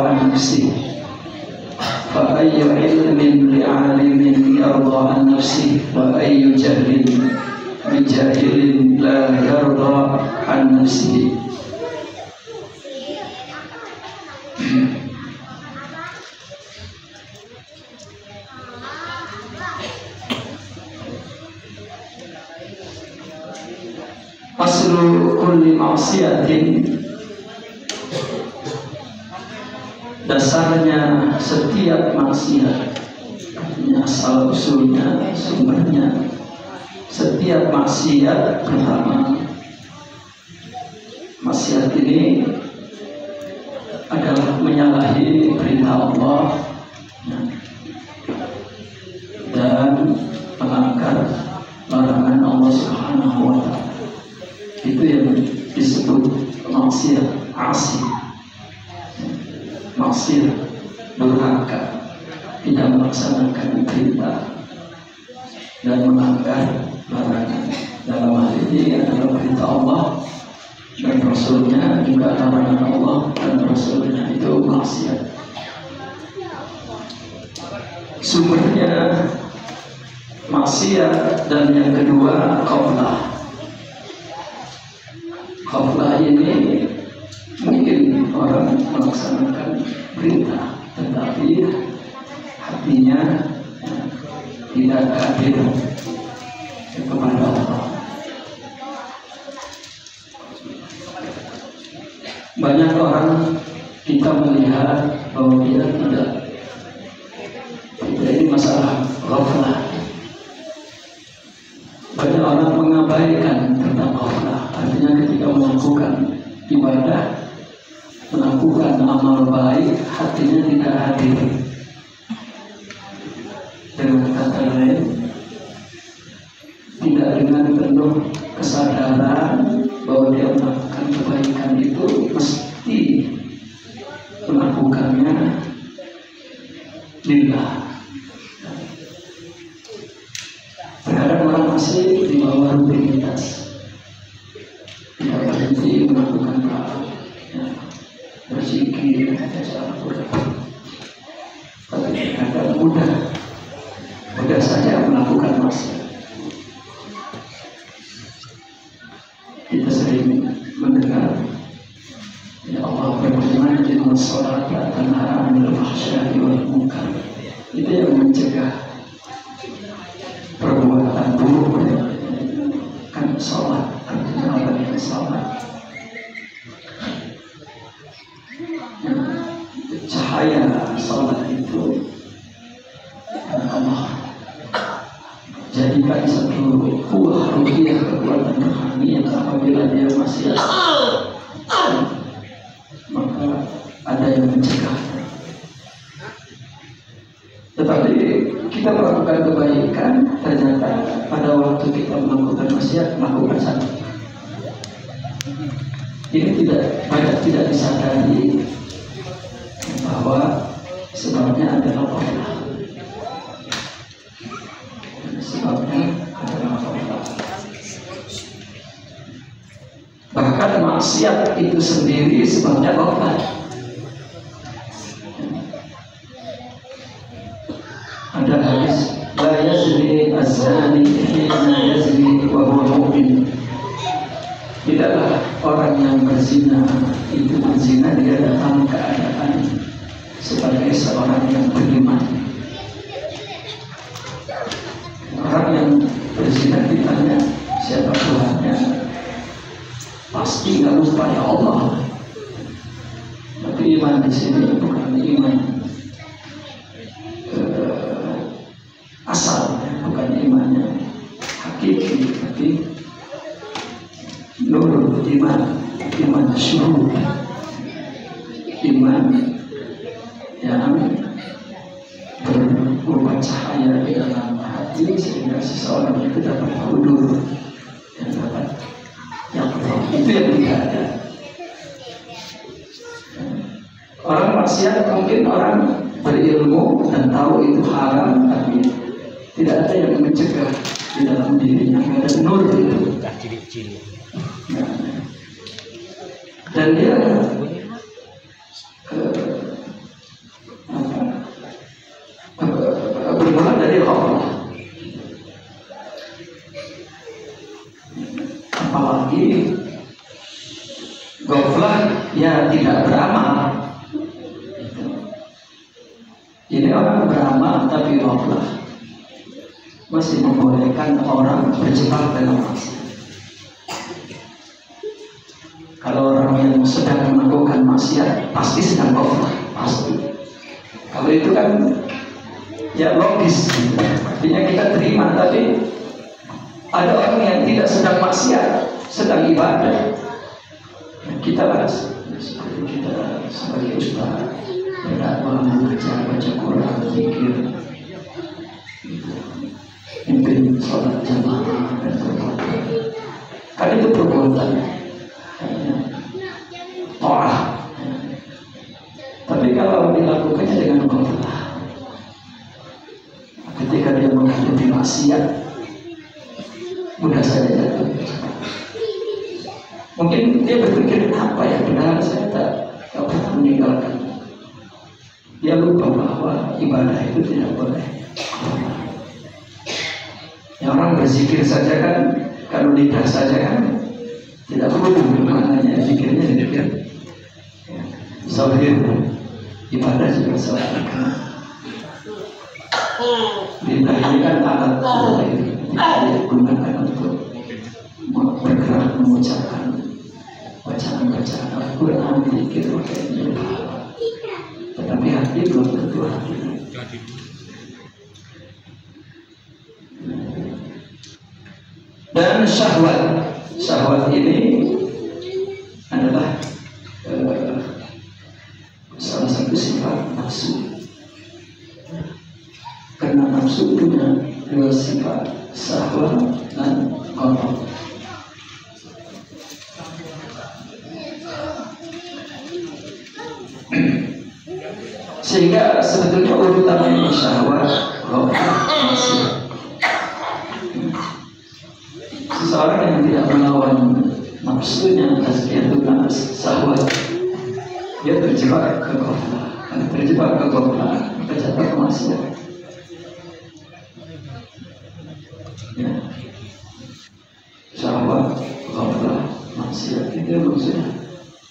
عن نفسه فأي علم لعالم يرضى عن نفسه وأي جهل بجاهل لا يرضى عن نفسه. Aslu kulli ma'siyatin, dasarnya setiap maksiat, asal usulnya, sumbernya setiap maksiat. Pertama, maksiat ini adalah menyalahi perintah Allah dan melanggar larangan Allah Subhanahu wa Ta'ala. Itu yang disebut maksiat, asi, maksiat, durhaka, tidak melaksanakan perintah dan melanggar larangan. Dalam hal ini adalah perintah Allah dan Rasulnya, juga larangan Allah dan Rasulnya, itu maksiat. Sumbernya maksiat. Dan yang kedua, qaflah. Qaflah ini mungkin orang melaksanakan perintah tetapi hatinya tidak hadir kepada Allah. Banyak orang kita melihat bahwa dia tidak. Ini masalah ghaflah. Banyak orang mengabaikan tentang ghaflah. Artinya ketika melakukan ibadah, melakukan amal baik, hatinya tidak hadir. Dengan kata lain, tidak dengan penuh kesadaran bahwa dia melakukan kebaikan itu mesti melakukannya lillah. Terkadang orang masih di bawah rutinitas, tidak berhenti melakukan hal, berzikir, membaca Al-Quran, tapi terkadang mudah saja melakukan maksiat. Kita sering mendengar ya Allah berfirman, inna sholata tanha 'anil fahsya'i wal munkar. Itu yang mencegah perbuatan buruk. Kan sholat, artinya orang yang sholat, cahaya sholat itu Allah jadikan satu buah rupiah, kekuatan rohani yang apabila dia masih maka ada yang mencegah. Tetapi kita melakukan kebaikan, ternyata pada waktu kita melakukan maksiat, melakukan satu. Ini tidak disadari bahwa sebabnya adalah Allah. Bahkan maksiat itu sendiri sebabnya ghaflah. Ada hadis, la yazni az-zani hina yazni wa huwa mu'min. Tidaklah orang yang berzina itu berzina dia dalam keadaan sebagai seorang yang beriman. Orang yang berzina ditanya siapa Tuhannya, pasti nggak lupa ya Allah. Tapi iman di sini bukan iman asal, bukan imannya hakiki, tapi nurul iman, iman syuhud, iman yang berupa cahaya di dalam hati sehingga seseorang itu dapat hudur dan dapat yang itu yang tidak ada. Orang maksiat mungkin orang berilmu dan tahu itu haram, tapi tidak ada yang mencegah di dalam dirinya, ada nur itu. Dan dia masih membolehkan orang berjebak dalam maksiat. Kalau orang yang sedang melakukan maksiat pasti sedang ghaflah, pasti. Kalau itu kan ya logis, artinya kita terima. Tapi ada orang yang tidak sedang maksiat, sedang ibadah. Kita sebagai ustaz berdakwah, mengajar, baca Quran, zikir, pimpin sholat jamaah dan perbuatan. Kan itu perbuatan ta'ah. Tapi kalau dilakukannya dengan ghaflah, ketika dia menghadapi maksiat, mudah saja jatuh. Mungkin dia berpikir, apa ya, benar saya tak pernah meninggalkan. Dia lupa bahwa ibadah itu tidak boleh. Yang orang berzikir saja kan, kalau lidah saja kan tidak perlu maknanya zikirnya zikir. Zahir ibadah juga selain lidah ini kan alat zahir, tidak digunakan untuk bergerak mengucapkan bacaan-bacaan Al-Quran, zikir, tetapi hati belum tentu hati. Dan syahwat ini adalah salah satu sifat nafsu. Karena nafsu punya dua sifat, syahwat dan ghadab. Sehingga sebetulnya urutannya syahwat, ghadab, maksiat. Seseorang yang tidak melawan nafsunya, tazkiyatun nafs, syahwat, dia terjebak ke ghaflah. Karena terjebak ke ghaflah, maka jatuh ke maksiat. Ya. Syahwat, ghaflah, maksiat itu maksudnya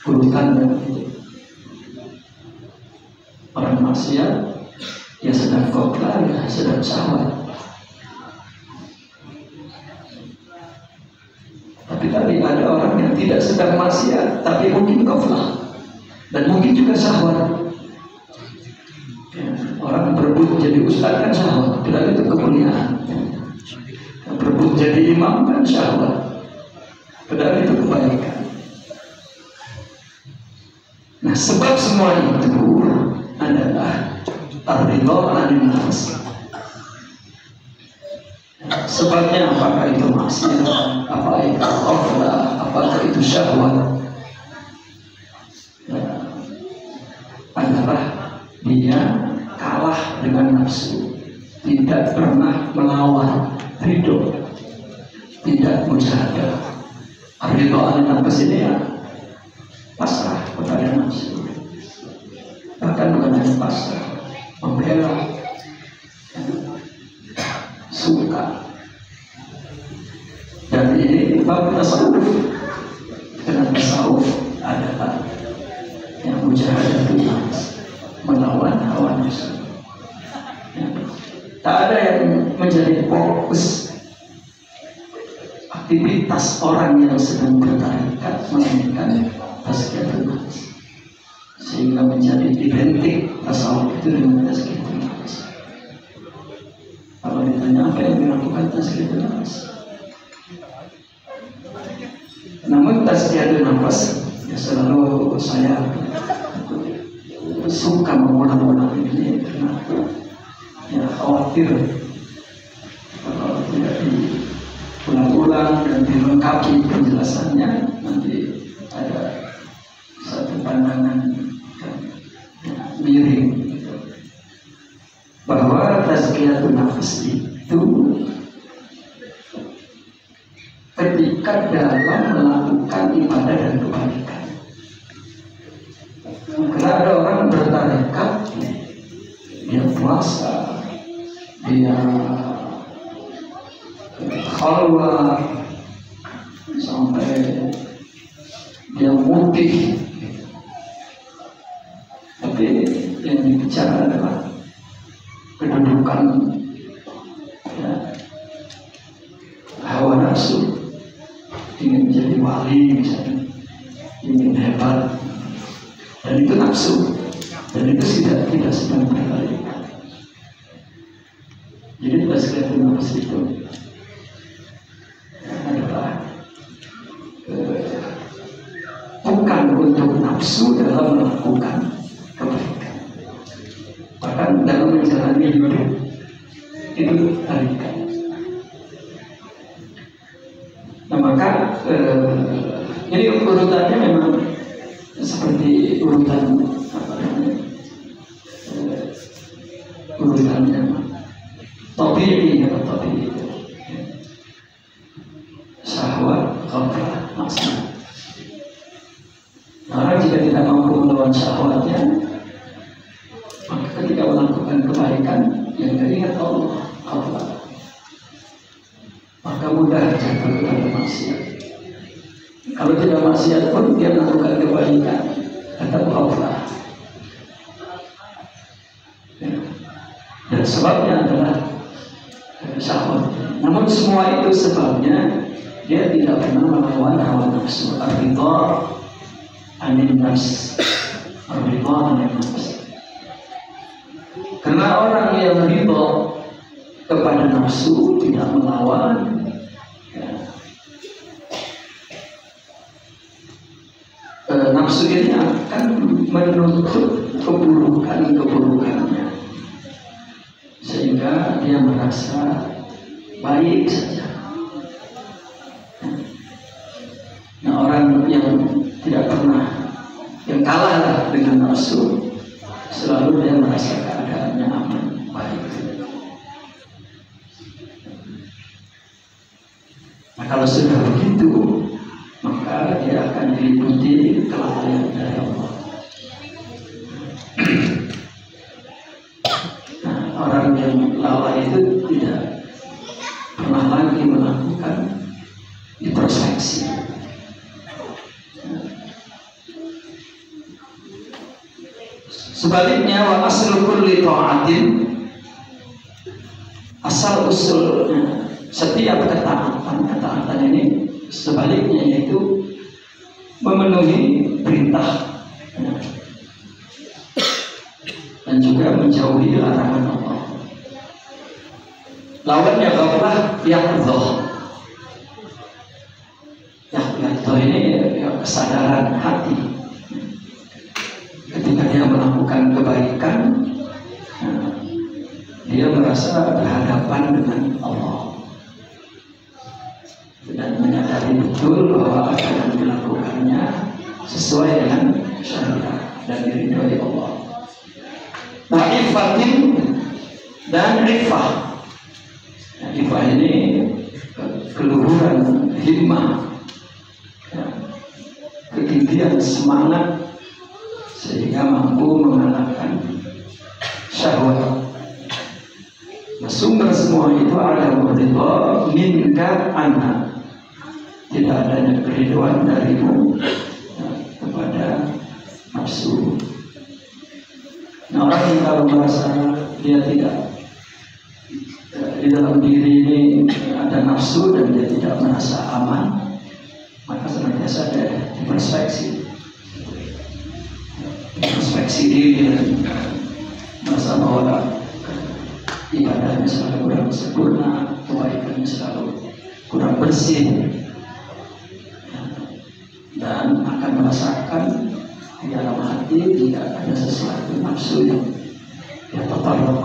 urutannya itu. Orang maksiat, ya sedang ghaflah, ya sedang syahwat. Tapi tadi ada orang yang tidak sedang maksiat, tapi mungkin ghaflah dan mungkin juga syahwat. Ya, orang berebut jadi ustaz kan syahwat, tidak itu kemuliaan. Berebut jadi imam kan syahwat, padahal itu kebaikan. Nah, sebab semua itu adalah ar-ridha 'anil nafs. Sebabnya apakah itu maksiat, apakah itu ghaflah, apakah itu syahwat, adalah dia kalah dengan nafsu, tidak pernah melawan ridho, tidak mujahadah. Ridho an-nafs ini ya pasrah kepada nafsu, bahkan bukan hanya pasrah, membela, suka. Dan ini bab tasawuf. Karena tasawuf adalah yang mujahadah nafs, melawan hawa nafsu. Tak ada yang menjadi fokus aktivitas orang yang sedang bertarekat melainkan tazkiyatun nafs, sehingga menjadi identik tasawuf itu dengan tazkiyatun nafs. Kalau ditanya apa yang dilakukan tazkiyatun nafs, namun tazkiyatun nafs ya selalu saya suka mengulang-ulang ini karena ya khawatir kalau tidak diulang-ulang dan dilengkapi penjelasannya nanti ada satu pandangan miring bahwa tazkiyatun nafs itu ketika dalam melakukan ibadah dan kebaikan. Karena ada orang bertarekat, dia puasa, dia khalwat, sampai dia mutih, tapi yang dibicara adalah kedudukan ya, ahli misalnya, ingin hebat, dan itu nafsu, dan itu tidak sedang terkendali. Jadi perspektif nafsu itu adalah bukan untuk nafsu dalam melakukan kebaikan, bahkan dalam menjalani hidup itu tarikan. Nah maka ini urutannya memang seperti urutan apa namanya, urutannya tabi'i atau tabi'i, syahwat, ghaflah, maksiat. Orang jika tidak mampu melawan syahwatnya, maka ketika melakukan kebaikan yang teringat Allah, maka mudah jatuh kepada maksiat. Kalau tidak maksiat pun dia melakukan kebaikan, tetap ghaflah. Dan sebabnya adalah syahwat. Namun semua itu sebabnya dia tidak pernah melawan hawa nafsu. Ar-ridha anin nafs, ar-ridha anin nafs. Karena orang yang ridha kepada nafsu tidak melawan, nafsu ini akan menutup keburukannya, sehingga dia merasa baik saja. Nah orang yang tidak pernah, yang kalah dengan nafsu, selalu dia merasa keadaannya aman, baik. Nah kalau sudah begitu, maka dia akan diliputi kelalaian dari Allah. Nah orang yang lalai itu tidak pernah lagi melakukan introspeksi. Sebaliknya, wa aslu kulli ta'atin, asal usulnya setiap ketaatan ini sebaliknya, yaitu memenuhi perintah dan juga menjauhi larangan Allah. Lawannya ghaflah, yaqdhah. Yaqdhah ini kesadaran hati. Ketika dia melakukan kebaikan, dia merasa berhadapan dengan Allah dan menyadari betul bahwa apa yang dilakukannya sesuai dengan syariat dan diridhoi Allah. Ifatin dan ifah. Ifah ini keluhuran himmah, ketinggian semangat sehingga mampu mengalahkan syahwat. Nah, sumber semua itu ada ridha minka anha, tidak adanya keriduan darimu kepada nafsu. Nah orang yang kalau merasa dia tidak di dalam diri ini ada nafsu dan dia tidak merasa aman, maka senantiasa ada introspeksi diri dan merasa bahwa ibadahnya selalu kurang sempurna, kebaikannya selalu kurang bersih, dan akan merasakan di dalam hati jika ada sesuatu nafsu yang tertarik,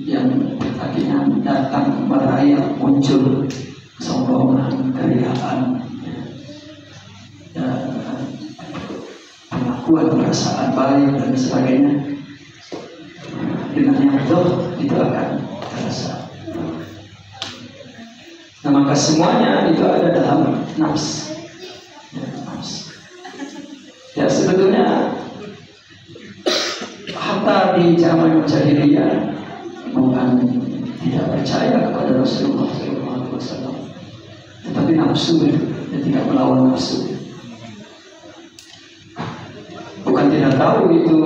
yang tadinya datang merayap, muncul kesombongan, keriaan, pengakuan perasaan baik dan sebagainya. Dengan yang itu akan terasa. Nah maka semuanya itu ada dalam nafs. Ya sebetulnya hatta di zaman jahiliyah bukan tidak percaya kepada Rasulullah SAW, tetapi nafsu itu dia tidak melawan nafsu. Bukan tidak tahu itu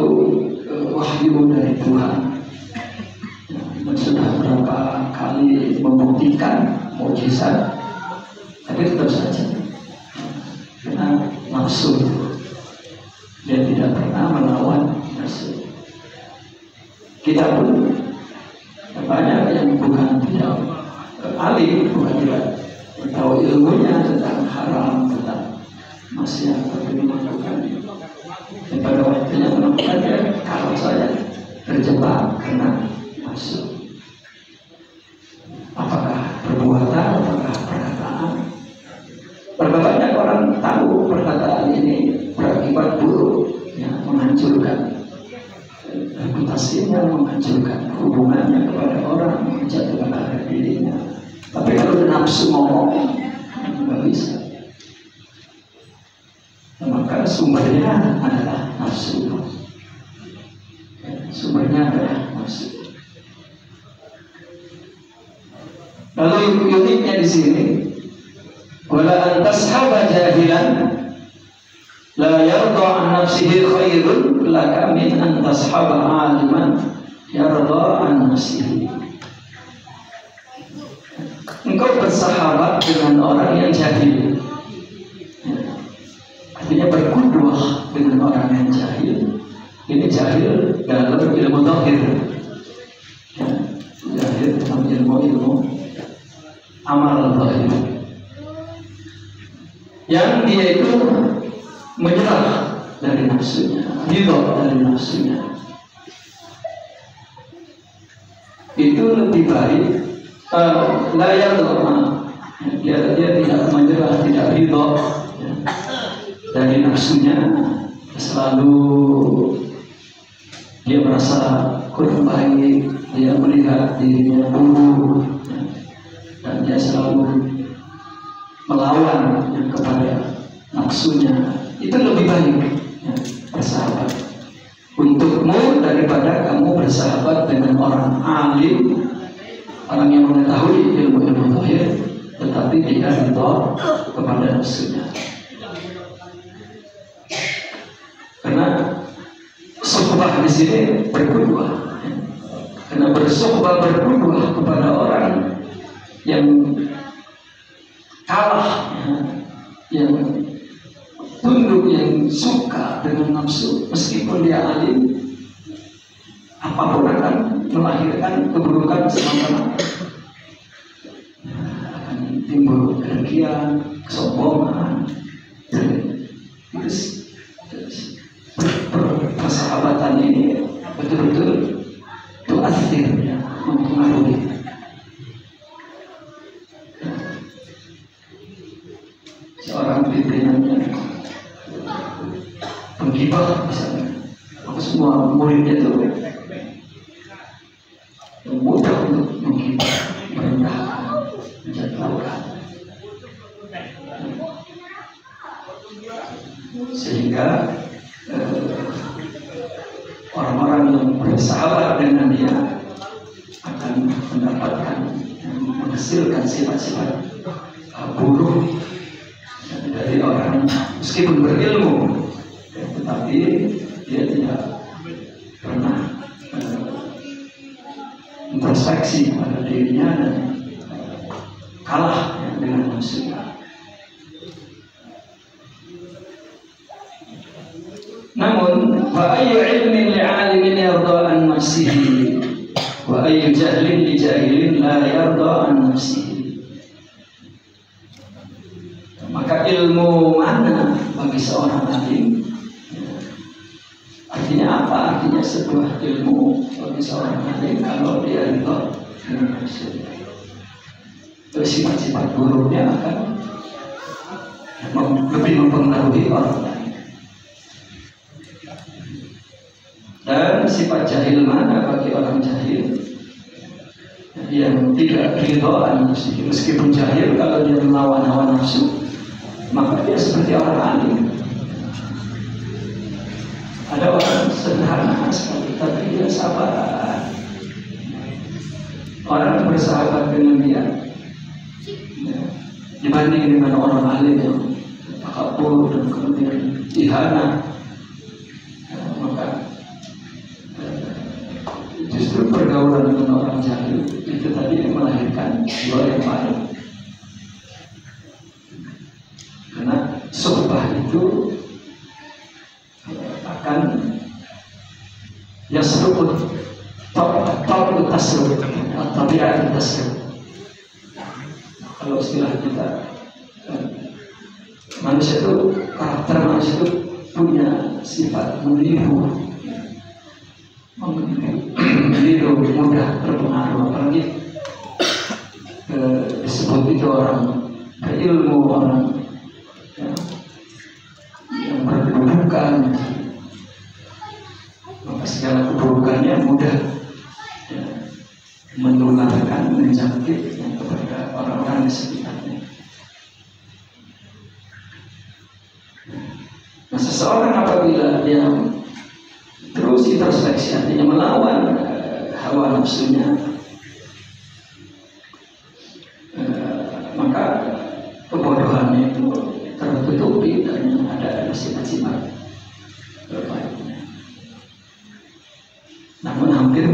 wahyu dari Tuhan, dan sudah berapa kali membuktikan mukjizat, tapi tetap saja karena nafsu, dia tidak pernah melawan nafsu. Kita pun banyak yang bukan tidak alim, bukan tidak tahu ilmunya tentang haram, tentang maksiat, tapi melakukan. Dan pada waktunya melakukannya, kalau saya terjebak karena nafsu. Apakah perbuatan, apakah perkataan? Berapa banyak orang tahu perkataan ini berakibat buruk, ya, menghancurkan reputasinya, menghancurkan hubungannya kepada orang, menjatuhkan harga dirinya. Tapi kalau nafsu ngomong, nggak bisa. Maka sumbernya adalah nafsu. Sumbernya adalah nafsu. Lalu uniknya di sini, wala antashaba jahilan la yarda an nafsihi khairun laka min antashaba aliman yarda an nafsihi. Engkau bersahabat dengan orang yang jahil, artinya berkuduah dengan orang yang jahil. Ini jahil dalam ilmu zahir, jahil dalam ilmu amal zahir, yang dia itu menyerah dari nafsunya, ridha dari nafsunya. Itu lebih baik layar dia tidak menyerah, tidak ridha dari nafsunya, selalu dia merasa kurang baik, dia melihat dirinya buruk, dan dia selalu melawan kepada nafsunya. Itu lebih baik, ya, bersahabat untukmu daripada kamu bersahabat dengan orang alim, orang yang mengetahui ilmu-ilmu zahir, tetapi dia ridha kepada nafsunya. Karena suhbah di sini berkuduah, ya. Karena bersuhbah berkuduah kepada orang yang kalah, ya, yang tunduk, yang suka dengan nafsu, meskipun dia alim, apapun akan melahirkan keburukan semata-mata. Akan timbul kedengkian, kesombongan. Persahabatan ini betul-betul tu'athir, ya, mempengaruhi. Seorang pimpinannya penggibah misalnya, maka semua muridnya itu mudah untuk menggibah, merendahkan, menjatuhkan, sehingga orang-orang yang bersahabat dengan dia akan mendapatkan, menghasilkan sifat-sifat buruk dari orang meskipun berilmu, tetapi dia tidak pernah introspeksi pada dirinya dan kalah dengan nafsunya. Namun, wa ayyu ilmin li'alimin yarda an nafsihi wa ayyu jahlin li jahilin la yarda an nafsihi. Maka ilmu mana bagi seorang alim? Artinya apa? Artinya sebuah ilmu bagi seorang alim kalau dia ridha dengan nafsunya. Terus sifat-sifat buruknya akan lebih mempengaruhi orang lain. Dan sifat jahil mana bagi orang jahil? Yang tidak ridha an nafsihi, meskipun jahil, kalau dia melawan hawa nafsu, maka dia seperti orang alim. Ada orang sederhana sekali, tapi dia sabar. Orang bersahabat dengan dia, ya, dibanding dengan orang alim yang takabur dan kemudian ihana, ya, maka justru pergaulan dengan orang jahil itu tadi yang melahirkan jiwa yang baik. suhbah itu akan yasrukut tabi'at tasruk tabi'at tasruk. Kalau istilah kita, manusia itu, karakter manusia itu punya sifat meniru, mudah terpengaruh, apalagi disebut itu orang berilmu, orang yang berkedudukan, maka segala keburukannya mudah menularkan, menjangkit kepada orang-orang di sekitarnya. Nah, seseorang apabila dia terus introspeksi, artinya melawan hawa nafsunya, maka kebodohannya itu tertutupi dan ada sifat-sifat baiknya. Namun hampir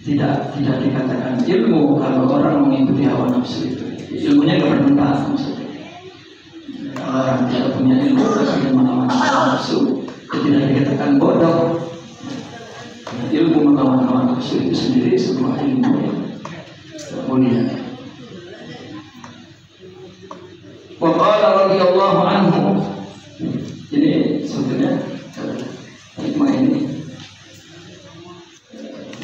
tidak dikatakan ilmu kalau orang mengikuti hawa nafsu itu. Ilmunya tidak bermanfaat maksudnya. Kalau orang tidak punya ilmu dan melawan hawa nafsu, itu tidak dikatakan bodoh. Ilmu melawan hawa nafsu itu sendiri sebuah ilmu yang mulia. Wa qala radhiyallahu anhu, ini sebetulnya hikmah ini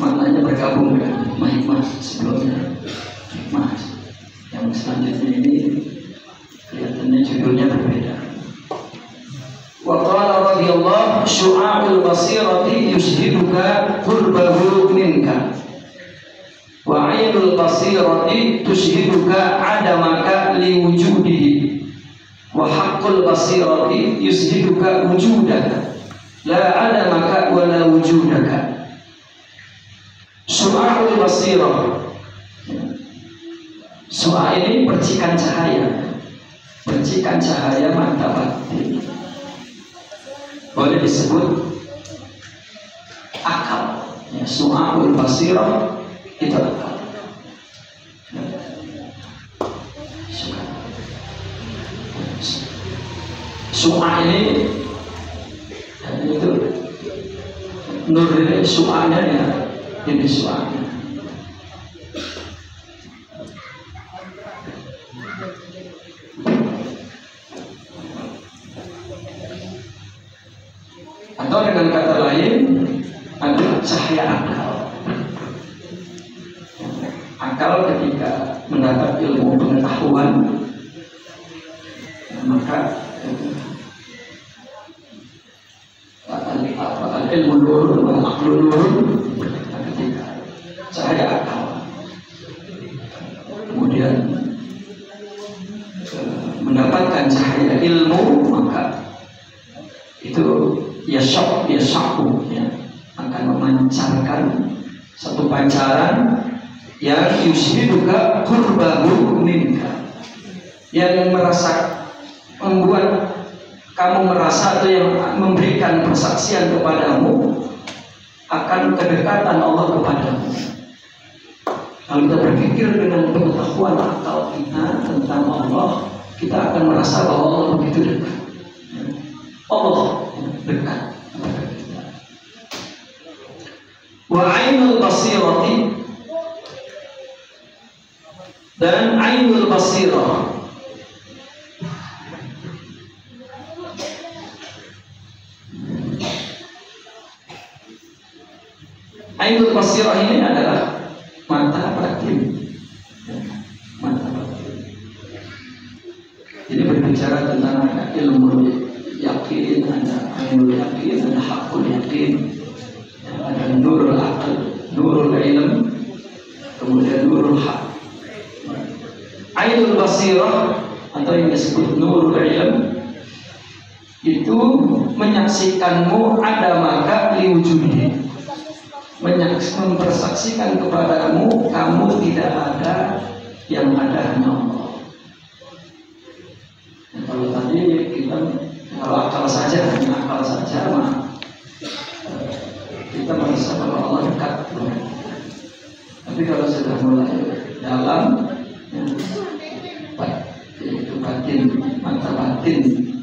maknanya bergabung dengan hikmah sebelumnya. Hikmah yang selanjutnya ini kelihatannya judulnya berbeda. Wa qala radhiyallahu syu'a'ul basirati yushhiduka qurbahu minka wa 'ainul basirati tushhiduka 'adamaka liwujudihi wa haqqul basirati yushhiduka wujudaka la 'adamaka wa la wujudaka. Syu'a'ul basirah, syu'a' ini percikan cahaya, percikan cahaya mata batin, boleh disebut akal. Syu'a'ul basirah itu akal. Syu'a' ini itu nur ini, syu'a'nya ya ini syu'a'nya. Atau dengan kata lain adalah cahaya akal. Akal ketika mendapat ilmu pengetahuan, maka ilmu nurun, aklu nurun, ketika cahaya akal kemudian mendapatkan cahaya ilmu, maka itu yashaku ya, akan memancarkan satu pancaran yang yushhiduka qurbahu minka, yang membuat kamu merasa atau yang memberikan persaksian kepadamu akan kedekatan Allah kepadamu. Kalau kita berpikir dengan pengetahuan akal kita tentang Allah, kita akan merasa bahwa Allah begitu dekat. Allah dekat kepada kita. Wa 'ainul basirati, dan 'ainul basirah, ainul basirah ini adalah mata batin. Mata batin. Ini berbicara tentang ilmu yakin, ada ainul yakin, ada haqqul yakin, ada nurul aql, nurul ilm, kemudian nurul haq. Ainul basirah atau yang disebut nurul ilm itu menyaksikanmu ada maka liwujudihi, mempersaksikan kepadamu kamu tidak ada, yang ada hanya Allah. Kalau tadi kita kalau akal saja, hanya akal saja, kita merasa bahwa Allah dekat. Tapi kalau sudah mulai dalam, yaitu batin, mata batin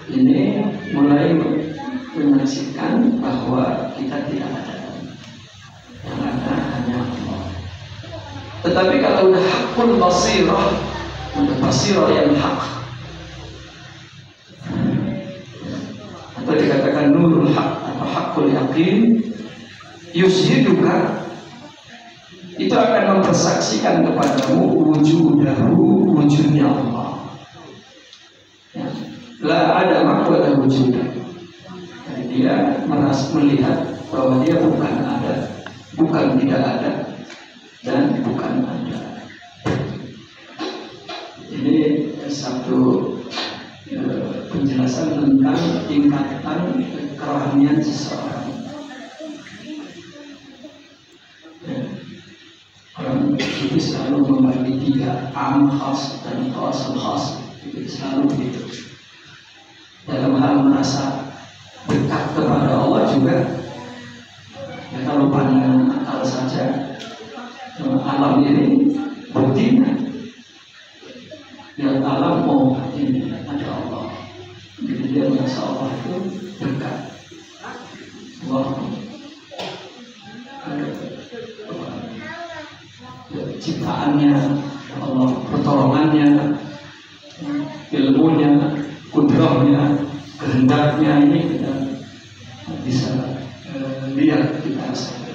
ini mulai menyaksikan bahwa kita tidak ada, yang ada hanya Allah. Tetapi kalau udah hakul basirah, udah basirah yang hak, atau dikatakan nurul hak atau hakul yakin, yushiduka, itu akan mempersaksikan kepadamu wujudnya Allah. Ya. La ada makwala wujud. Dia melihat bahwa dia bukan ada, bukan tidak ada, dan bukan ada. Ini satu penjelasan tentang tingkatan kerohanian seseorang. Orang itu selalu membagi tiga, am khas dan khas khas. Itu selalu begitu. Dalam hal merasa dekat kepada Allah juga, ya kalau pandangan akal saja, alam ini buktinya, ya alam ini ada Allah. Jadi dia merasa Allah itu dekat. Allah ciptaannya, Allah pertolongannya, ilmunya, kudrahnya, kehendaknya, ini kita bisa lihat, kita rasakan.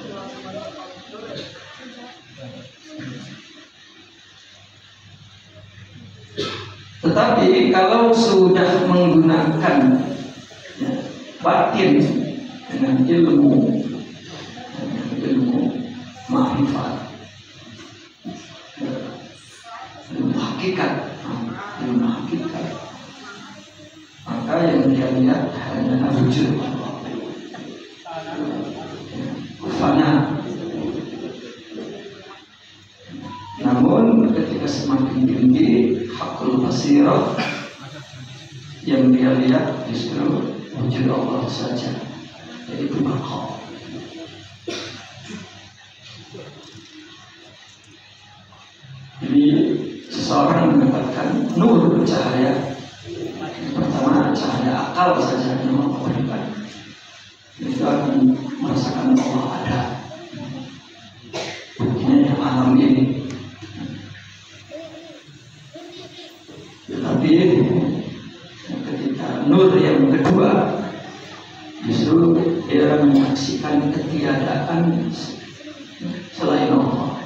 Tetapi kalau sudah menggunakan batin dengan ilmu ma'rifat, hakikat, maka yang dia lihat hanya wujud Allah. Fana. Namun ketika semakin tinggi hakul basirah, yang dia lihat justru wujud Allah saja, yaitu baqa. Jadi seseorang mendapatkan nur, cahaya. Pertama, cahaya akal saja yang memberikan, itu akan merasakan Allah ada. Buktinya yang alam ini. Tetapi ketika nur yang kedua, justru dia menyaksikan ketiadaan selain Allah.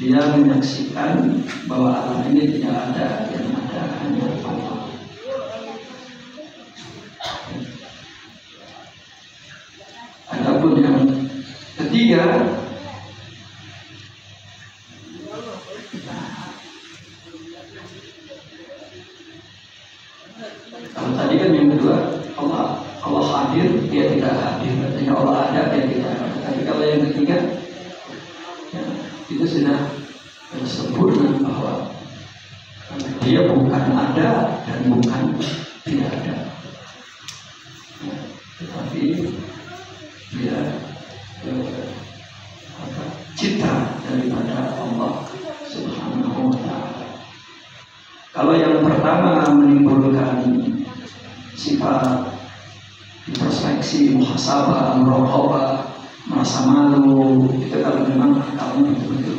Dia menyaksikan bahwa alam ini tidak ada, yang ada hanya Allah. Adapun yang ketiga, kalau tadi kan yang kedua Allah hadir, dia tidak hadir, artinya Allah ada, dia tidak ada. Tapi kalau yang ketiga, ya, itu sudah sempurna bahwa dia bukan ada dan bukan tidak ada, ya, tetapi dia cipta daripada Allah Subhanahu wa ta'ala. Kalau yang pertama menimbulkan sifat introspeksi, muhasabah, muraqabah, merasa malu, itu kalau memang akalnya betul-betul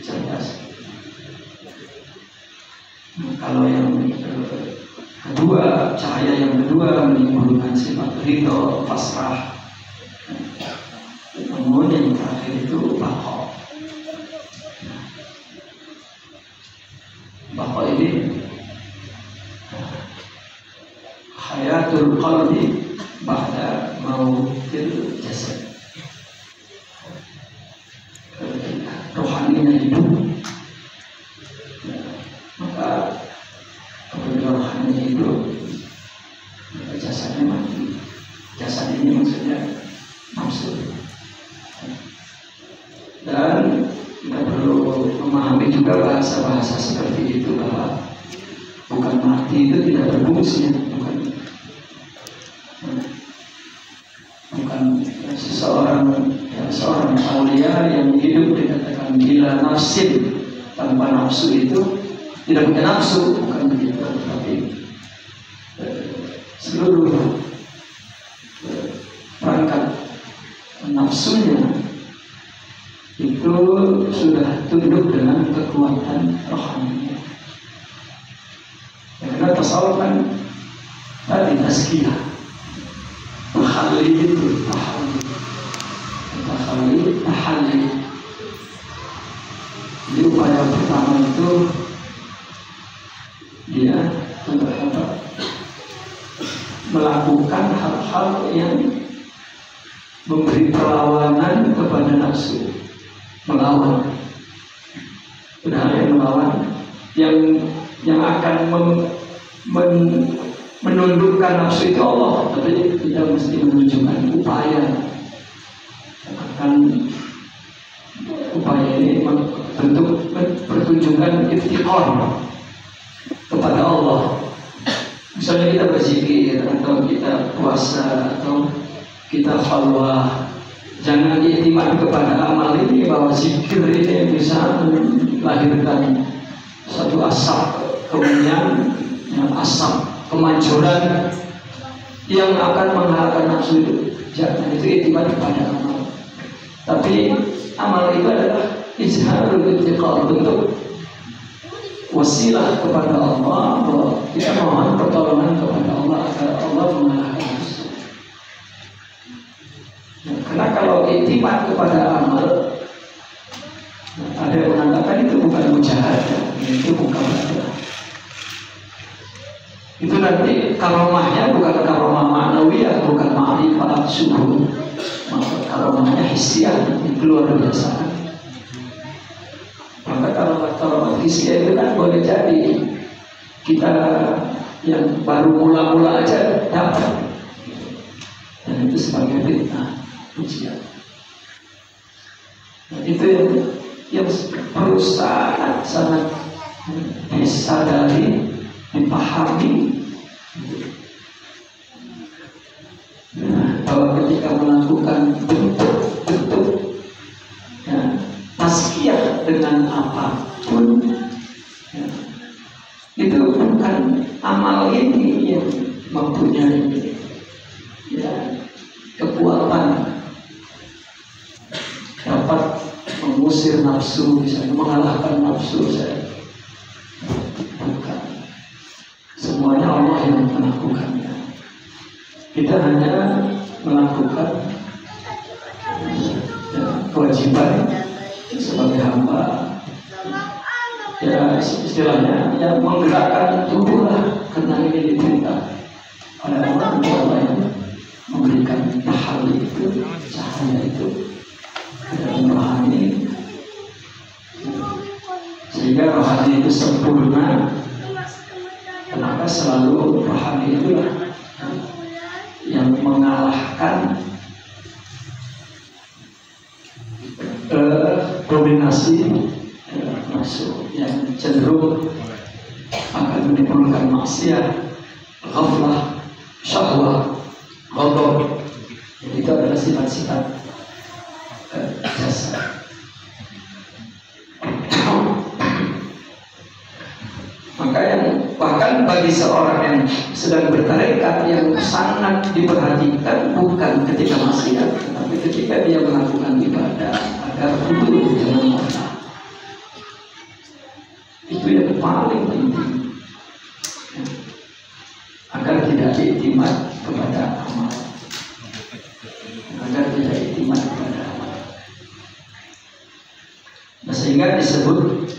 cerdas. Kalau yang kedua, cahaya yang kedua menimbulkan sifat ridho, pasrah. Namun yang terakhir itu baqa. Baqa ini hayatul qalbi ba'da mautil jasad. Rohaninya hidup, maka apabila rohaninya hidup, maka jasadnya mati. Jasad ini maksudnya nafsu. Dan kita perlu memahami juga bahasa-bahasa seperti itu, bahwa bukan mati itu tidak berfungsi, bukan seorang aulia yang hidup dikatakan gila nafsin, tanpa nafsu itu tidak punya nafsu, bukan begitu. seluruh perangkat nafsunya itu sudah tunduk dengan kekuatan rohani. Karena tasawuf kan tadi tazkiyah, tahalli itu tahalli. Jadi upaya pertama itu dia melakukan hal-hal yang memberi perlawanan kepada nafsu, melawan, benar yang melawan, yang akan menundukkan nafsu itu Allah. Tapi kita mesti menunjukkan upaya, akan upaya ini bentuk pertunjukan iftiqar kepada Allah. Misalnya kita berzikir atau kita puasa atau kita khalwah, jangan diiktimad kepada amal ini bahwa zikir ini bisa melahirkan satu asap kemenyan, asap kemanjuran yang akan menghalangkan nafsu itu. Jangan itu iktimad kepada amal. Tapi amal itu adalah izharul iftiqar, bentuk wasilah kepada Allah, bahwa kita mohon pertolongan kepada Allah agar Allah mengalahkan nafsu. Karena kalau iktimad kepada amal, ada yang mengatakan itu bukan mujahadah, itu bukan mujahadah. Itu nanti karomahnya bukan karomah ma'nawiyah, bukan ma'rifah subuh, maka karomahnya hissiyah, itu luar biasa. Maka kalau hissiyah itu kan boleh jadi kita yang baru mula-mula aja dapat, dan itu sebagai fitnah ujian. Nah, itu yang perlu sangat disadari, dipahami. Nah, bahwa ketika melakukan bentuk-bentuk tazkiyah dengan apapun, itu bukan amal ini yang mempunyai kekuatan dapat mengusir nafsu, misalnya mengalahkan nafsu. Bukan. Semuanya Allah yang melakukannya. Kita hanya melakukan kewajiban sebagai hamba, ya istilahnya ya menggerakkan tubuh lah, karena ini diperintah oleh Allah yang memberikan tahalli itu, cahaya itu dan rohani, sehingga rohani itu sempurna. Maka selalu rohani itulah yang mengalahkan dominasi nafsu yang cenderung akan menimbulkan maksiat, ghaflah, syahwah, ghadab. Itu adalah sifat-sifat jasad. Maka yang bahkan bagi seorang yang sedang bertarekat, yang sangat diperhatikan bukan ketika maksiat, tetapi ketika dia melakukan ibadah agar hubungan dengan Allah. Itu yang paling penting, agar tidak iktimad kepada amal, agar tidak iktimad kepada amal. Nah, sehingga disebut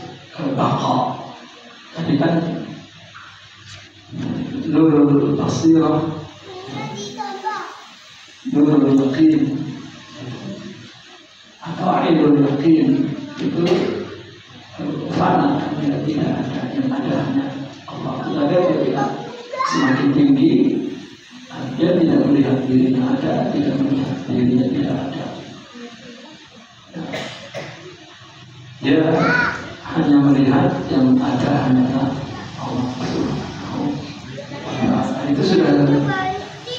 baqa. Tadi kan nurul basirah, nurul yaqin atau ainul yaqin, itu fana, tidak ada, yang ada hanya Allah. Dia semakin tinggi, dia tidak melihat dirinya ada, tidak melihat dirinya tidak ada. Dia hanya melihat yang ada hanyalah Allah. Nah, itu sudah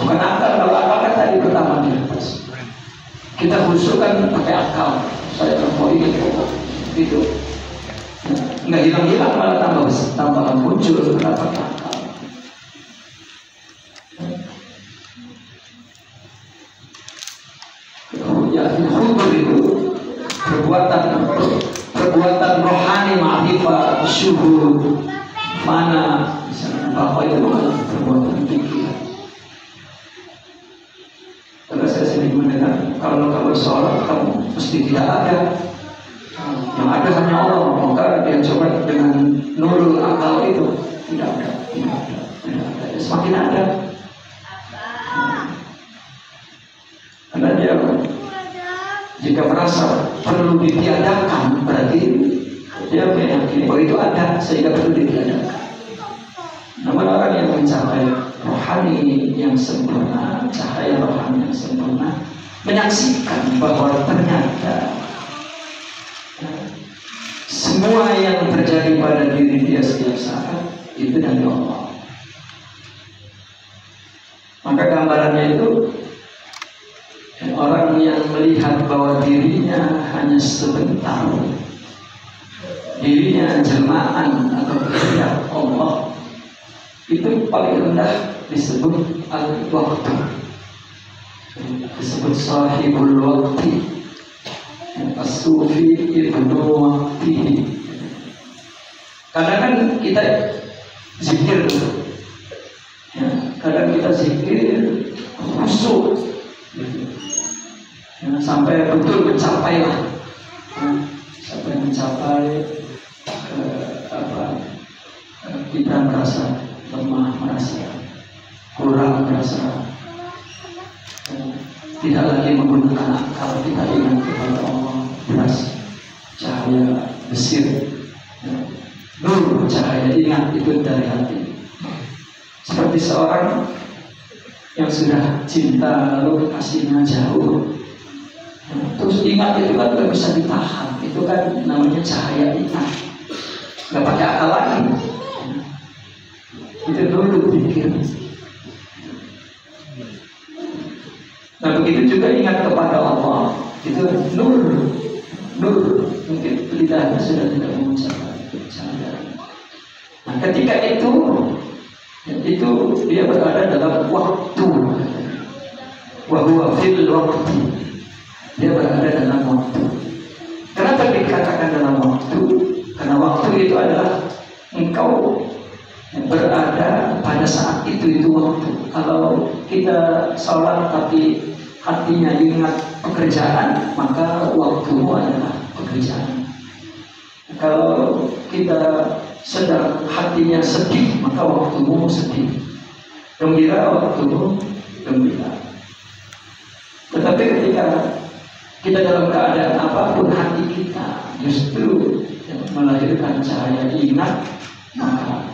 bukan akal. Kalau akal kan tadi pertama di atas. Kita khusyuk kan pakai akal. Saya terpoi itu. Nggak hilang-hilang, malah tambah muncul dapat akal. suhu, mana, misalnya bahwa itu adalah perbuatan pikiran. Kalau saya sering mendengar, kalau kamu sholat, kamu mesti tidak ada. Yang ada hanya Allah, maka dia coba dengan nurul akal itu. Tidak ada. Semakin ada. Karena dia jika merasa perlu ditiadakan, berarti dia meyakini bahwa itu ada sehingga perlu ditiadakan. Namun orang yang mencapai rohani yang sempurna, cahaya rohani yang sempurna, menyaksikan bahwa ternyata semua yang terjadi pada diri dia setiap saat itu dari Allah. Maka gambarannya itu orang yang melihat bahwa dirinya hanya sebentar, dirinya jelmaan atau kehendak Allah, itu paling rendah disebut al-waktu, disebut sahibul wakti, as-sufi ibnu wakti. Kadang kan kita zikir, ya, kadang kita zikir khusyuk, ya, sampai betul mencapai lah, ya, sampai mencapai kita merasa lemah, merasa kurang, merasa tidak lagi menggunakan akal, kita ingat kepada Allah, beras cahaya besir, ya, nur cahaya, ingat itu dari hati. Seperti seorang yang sudah cinta lalu kasihnya jauh, terus ingat itu kan gak bisa ditahan, itu kan namanya cahaya ingat, gak pakai akal lagi. Itu dulu pikir. Nah begitu juga ingat kepada Allah, itu nur. Mungkin lidahnya sudah tidak mengucapkan cahaya. Nah ketika itu dia berada dalam waktu, wahwa fil waktu, dia berada dalam waktu. Kenapa dikatakan dalam waktu? Karena waktu itu adalah engkau berada pada saat itu waktu. Kalau kita sholat tapi hatinya ingat pekerjaan, maka waktumu adalah pekerjaan. Kalau kita sedang hatinya sedih, maka waktumu sedih. Gembira, waktumu gembira. Tetapi ketika kita dalam keadaan apapun, hati kita justru melahirkan cahaya ingat, maka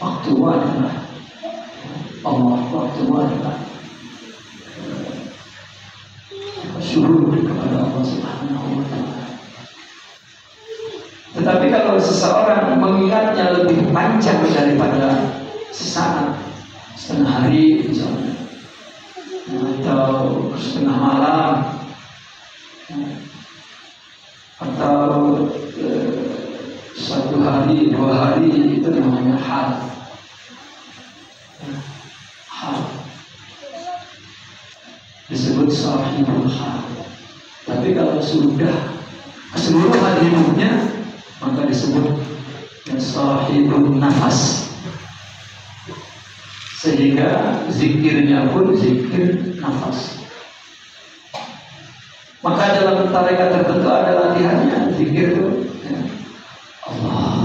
waktumu adalah Allah, waktumu adalah syukur kepada Allah Subhanahu wa Ta'ala. Tetapi kalau seseorang mengingatnya lebih panjang daripada sesaat, setengah hari misalnya, atau setengah malam, atau 1 hari, 2 hari, itu namanya hal. Disebut sahibul hal. Tapi kalau sudah keseluruhan hidupnya, maka disebut sahibul nafas. Sehingga zikirnya pun zikir nafas. Maka dalam tarekat tertentu ada latihannya, zikir itu Allah.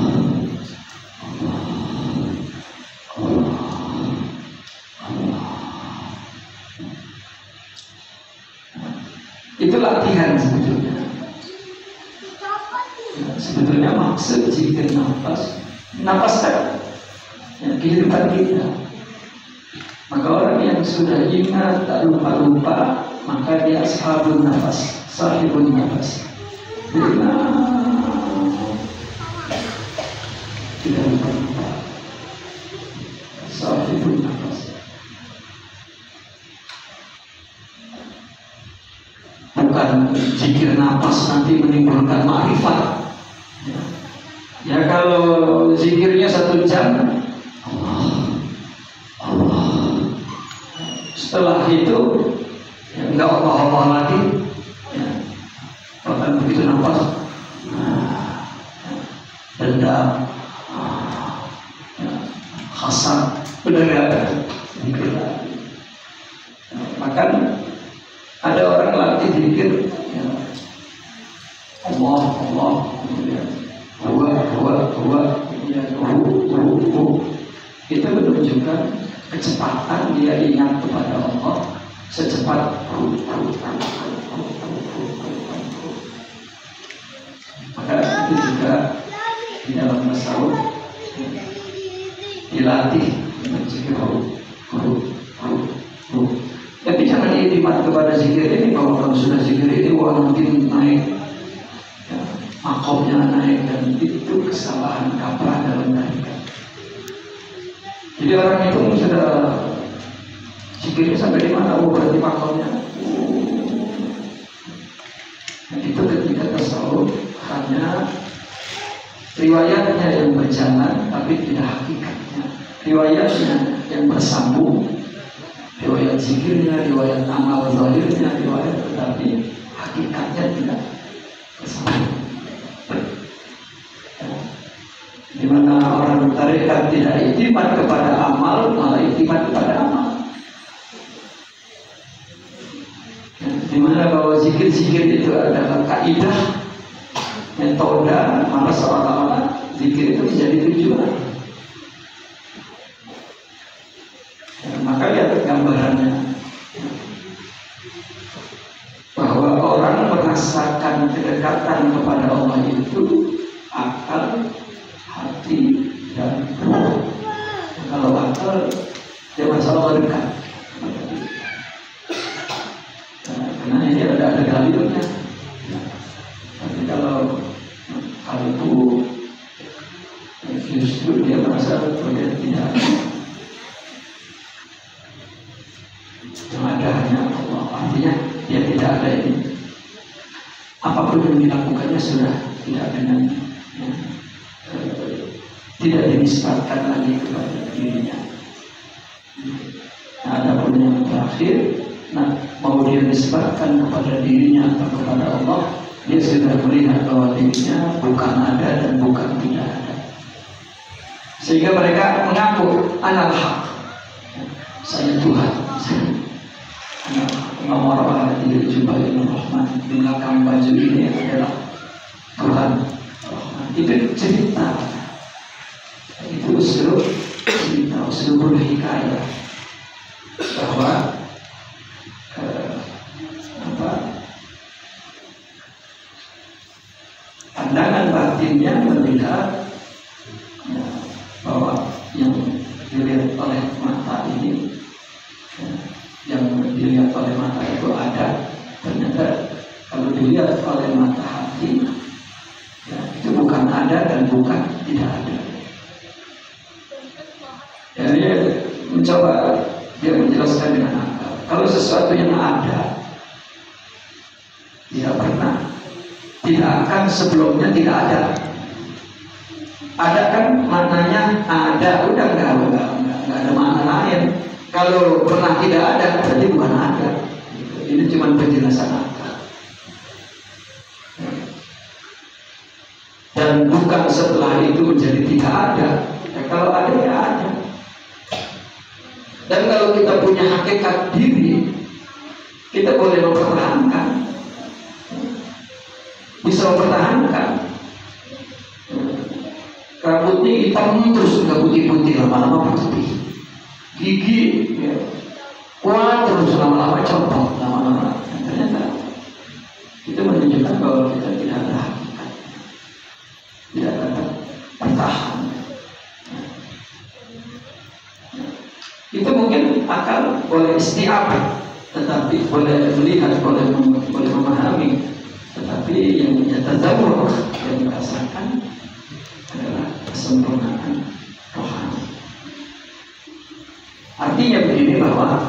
Itu latihan sebetulnya. Sebetulnya maksud zikir nafas kan kehidupan kita. Maka orang yang sudah ingat tak lupa-lupa, maka dia ashabun nafas, sahibun nafas. Tidak lupa-lupa, sahibun nafas. Bukan zikir nafas nanti menimbulkan ma'rifat. Ya kalau zikirnya 1 jam, Allah. Setelah itu enggak apa-apa lagi. Bahkan begitu nafas, dendam, ya, hasad, benar nggak ada? Maka ada orang latih zikir, ya, Allah, Allah, kemudian kemudian itu menunjukkan kecepatan dia ingat kepada Allah secepat maka itu juga di dalam tasawuf dilatih dengan zikir tapi jangan iktimat kepada zikir ini bahwa kalau sudah zikir ini wah mungkin naik ya, makomnya naik, dan itu kesalahan kaprah dalam tarikat. Jadi orang itu sudah zikirnya sampai di mana, berarti makomnya. Nah, itu ketika tasawuf hanya riwayatnya yang berjalan tapi tidak hakikatnya, riwayatnya yang bersambung, riwayat zikirnya, riwayat amal zahirnya, riwayat, tetapi hakikatnya tidak bersambung. Di mana orang tarekat tidak iktimat kepada amal, malah iktimat kepada amal. Di mana bahwa zikir-zikir itu adalah kaidah, metode, malah seolah-olah zikir itu menjadi tujuan. Maka lihat gambarannya bahwa orang merasakan kedekatan kepada Allah itu akal, hati, dan ruh. Kalau akal dia masalah dekat, karena ini ada dalilnya. Tapi kalau itu justru dia merasa dia tidak. Yang ada hanya Allah, artinya dia tidak ada ini. Apapun yang dilakukannya sudah tidak dengan ya, tidak dinisbatkan lagi kepada dirinya. Nah, adapun yang terakhir, mau dia nisbatkan kepada dirinya atau kepada Allah, dia sudah melihat bahwa dirinya bukan ada dan bukan tidak ada. Sehingga mereka mengaku anal haq, saya Tuhan. Nomor diri jumlah Rahman di belakang baju ini adalah Tuhan Rahman. Itu cerita, itu usul cerita, usul hikayah bahwa pandangan batinnya melihat ya, bahwa yang dilihat oleh mata ini yang dilihat oleh mata itu ada, ternyata kalau dilihat oleh mata hati ya, itu bukan ada dan bukan tidak ada. Ya, dia mencoba dia menjelaskan dengan akal. Kalau sesuatu yang ada tidak pernah, tidak akan sebelumnya tidak ada. Ada kan maknanya ada, udah nggak ada makna lain. Kalau pernah tidak ada, berarti bukan ada. Ini cuma penjelasan akal. Dan bukan setelah itu menjadi tidak ada. Ya, kalau ada ya ada. Dan kalau kita punya hakikat diri, kita boleh mempertahankan. Bisa mempertahankan. Rambutnya hitam terus nggak putih-putih, lama-lama putih. Gigi ya, kuat terus lama-lama copot, lama-lama ternyata itu menunjukkan bahwa kita tidak ada hakikat, tidak ada bertahan. Itu mungkin akal boleh isti'ab, tetapi boleh melihat, boleh memahami, tetapi yang yatazawwur, yang dirasakan adalah kesempurnaan rohani. Artinya begini bahwa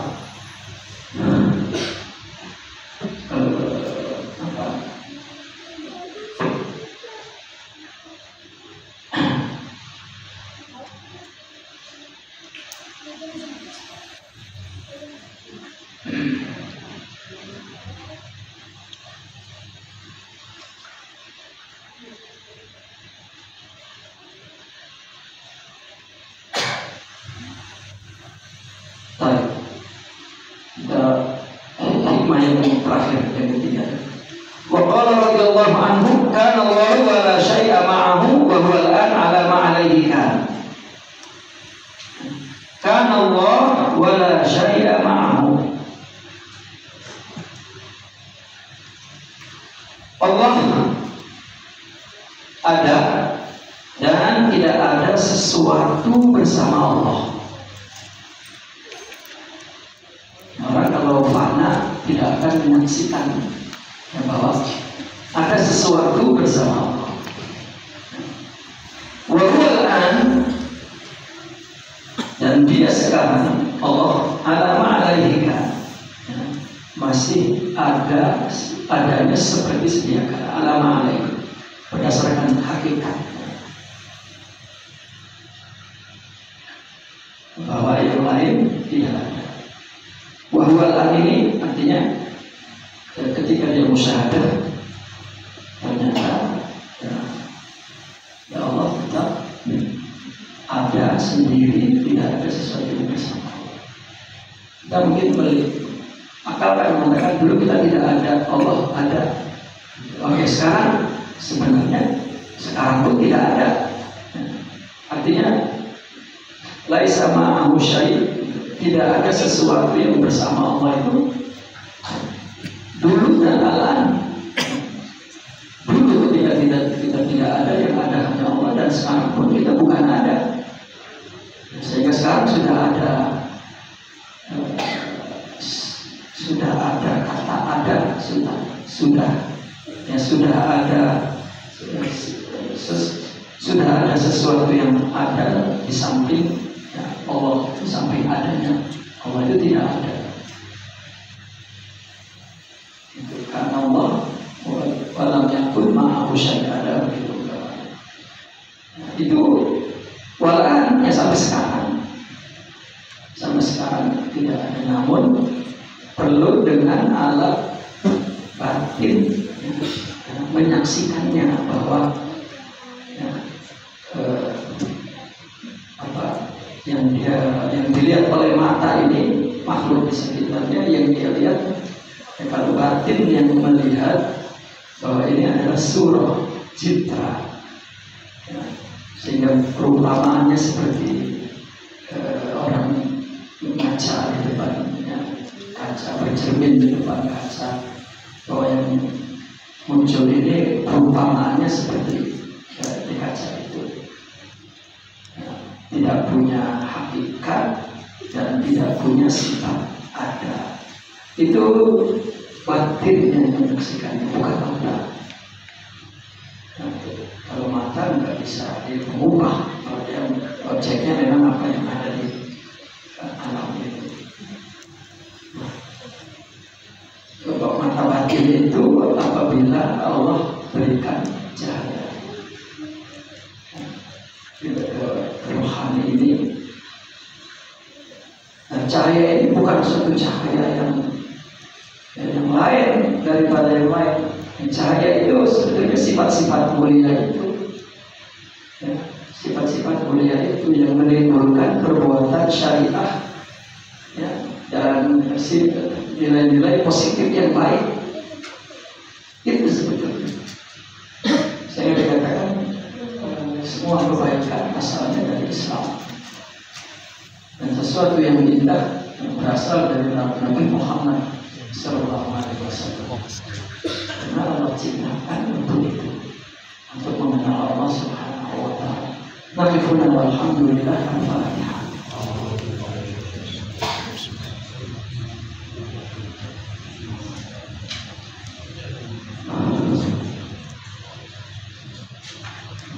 terakhir yang ketiga. Wa qala radhiyallahu anhu kana Allahu wa la syai'a ma'ahu wa huwa al-an 'ala ma 'alaihi kan. Kana Allah wa la syai'a ma'ahu. Allah ada dan tidak ada sesuatu bersama Allah. Orang kalau fana tidak akan menyaksikan bahwa ada sesuatu bersama Allah. Wa huwa al-an, dan dia sekarang Allah alama alaihika masih adanya seperti sedia kala, alama alaih, berdasarkan hakikat bahwa yang lain tidak ada. Wa huwa al-an ini artinya ketika dia musyahadah ternyata ya Allah tetap ada sendiri, tidak ada sesuatu yang bersama. Kita mungkin akal kan mengatakan dulu kita tidak ada, Allah ada. Oke, sekarang sebenarnya sekarang pun tidak ada. Artinya laisa ma'ahu syai', tidak ada sesuatu yang bersama Allah itu dulu dan alam. Dulu ketika kita tidak ada, yang ada hanya Allah, dan sekarang pun kita bukan ada. Sehingga sekarang sudah ada kata ada, sudah ada sesuatu yang ada di samping ya, Allah, di samping adanya Allah itu tidak ada. Itu karena Allah walam yakun ma'ahu syai' ada begitu. Itu walaan ya sampai sekarang tidak ada, namun perlu dengan alat batin menyaksikannya bahwa yang dilihat oleh mata ini makhluk di sekitarnya, yang dia lihat kalau batin yang melihat bahwa ini adalah surah citra, sehingga perumpamaannya seperti orang ngaca di depannya, kaca bercermin di depan kaca, bahwa yang muncul ini perumpamaannya seperti di kaca itu, tidak punya hakikat dan tidak punya sifat ada. Itu batin yang menyaksikannya, bukan mata. Kalau mata nggak bisa diubah, kalau yang objeknya memang apa yang ada di alam itu. Kalau mata batin itu apabila Allah berikan cahaya rohani ini, dan cahaya ini bukan suatu cahaya yang lain daripada yang lain. Cahaya itu sebetulnya sifat-sifat mulia itu, sifat-sifat mulia itu yang menimbulkan perbuatan syariah, dan nilai-nilai positif yang baik. Itu sebetulnya saya dikatakan semua kebaikan asalnya dari Islam, dan sesuatu yang indah yang berasal dari Nabi Muhammad Sallallahu Alaihi Wasallam. Karena Allah ciptakan untuk itu, untuk mengenal Allah Subhanahu Wa Taala. Alhamdulillah. Al-Fatihah.